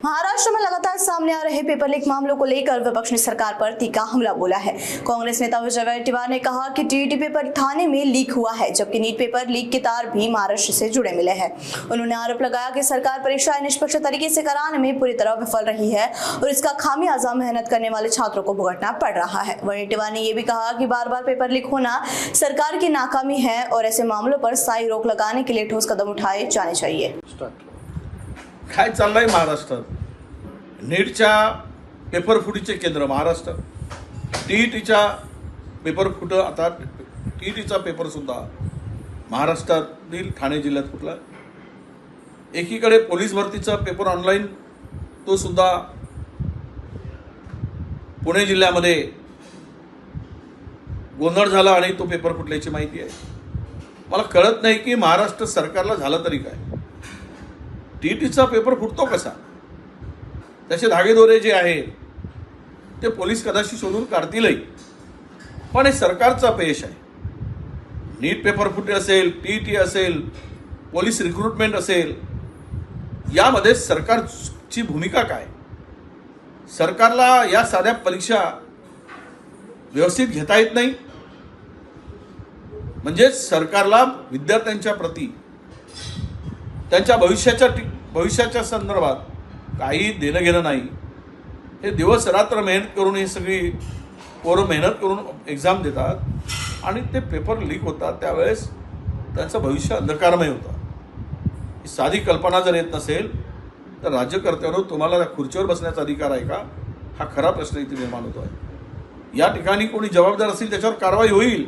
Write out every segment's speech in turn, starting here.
महाराष्ट्र में लगातार सामने आ रहे पेपर लीक मामलों को लेकर विपक्ष ने सरकार पर तीखा हमला बोला है। कांग्रेस नेता विजय वडेट्टीवार ने कहा कि टीईटी पेपर थाने में लीक हुआ है, जबकि नीट पेपर लीक के तार भी महाराष्ट्र से जुड़े मिले हैं। उन्होंने आरोप लगाया कि सरकार परीक्षाएं निष्पक्ष तरीके से कराने में पूरी तरह विफल रही है और इसका खामियाजा मेहनत करने वाले छात्रों को भुगतना पड़ रहा है। वडेट्टीवार ने यह भी कहा कि बार बार पेपर लीक होना सरकार की नाकामी है और ऐसे मामलों पर स्थायी रोक लगाने के लिए ठोस कदम उठाए जाने चाहिए। काय चाललंय महाराष्ट्रात? नीटच्या पेपर फुटीचे केंद्र महाराष्ट्र, टीईटीच्या पेपर फुट, आता टीईटीचा पेपर सुद्धा महाराष्ट्रातील ठाणे जिल्ह्यात फुटला। एकीकडे पोलीस भरतीचा पेपर ऑनलाईन तो सुद्धा पुणे जिल्ह्यामध्ये गोंधळ झाला आणि तो पेपर फुटल्याची माहिती आहे। मला कळत नाही की महाराष्ट्र सरकारला झालं तरी काय, टीईटीचा पेपर फुटतो कसा? त्याचे धागेदोरे जे आहेत ते पोलीस कदाचित शोधून काढतीलही, पण हे सरकारचं अपयश आहे। नीट पेपर फुटे असेल, टीईटी असेल, पोलीस रिक्रुटमेंट असेल, यामध्ये सरकारची भूमिका काय? सरकारला या साध्या परीक्षा व्यवस्थित घेता येत नाही, म्हणजे सरकारला विद्यार्थ्यांच्या प्रती त्यांच्या भविष्याच्या संदर्भात काही देणं घेणं नाही। हे दिवस रात्र मेहनत करून हे सगळी पोरं मेहनत करून एक्झाम देतात आणि ते पेपर लीक होतात, त्यावेळेस त्यांचं भविष्य अंधकारमय होतं। ही साधी कल्पना जर येत नसेल तर राज्यकर्त्यांनो तुम्हाला खुर्चीवर बसण्याचा अधिकार आहे का? हा खरा प्रश्न इथे निर्माण होतो आहे। या ठिकाणी कोणी जबाबदार असेल त्याच्यावर कारवाई होईल,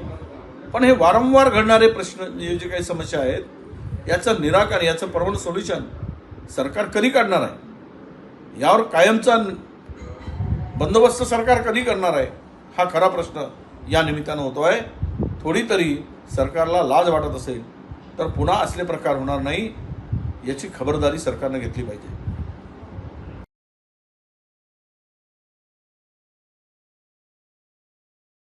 पण हे वारंवार घडणारे प्रश्न जे काही समस्या आहेत याचं निराकरण, याचं परमनंट सोल्युशन सरकार कधी काढणार आहे? यावर कायमचा बंदोबस्त सरकार कधी करणार आहे? हा खरा प्रश्न या निमित्तानं होतो आहे। थोडी तरी सरकारला लाज वाटत असेल तर पुन्हा असले प्रकार होणार नाही याची खबरदारी सरकारने घेतली पाहिजे।